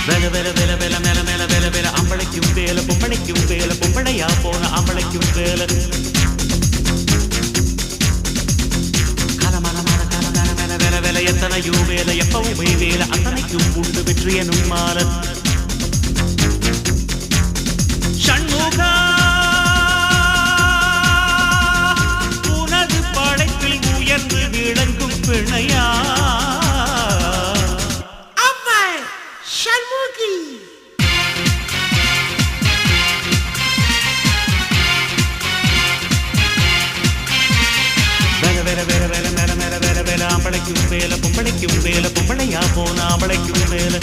வேல வேல வேல வேல மேல மேல வேல வேல அம்பளைக்கும் வேல பொம்பளைக்கும் வேல பொம்பளையா போன அம்பளைக்கும் வேல காலமான காலமான மேல வேல வேல எத்தனையோ வேல எப்பவுமே வேல அத்தனைக்கும் உண்டு வெற்றி எனும் மால ஷண்முகா உனது படைப்பில் உயர்ந்து விளங்கும் பிணையா அம்பளைக்கும் வேல பொம்பளைக்கும் வேல பொம்பளையா போன அம்பளைக்கும் வேல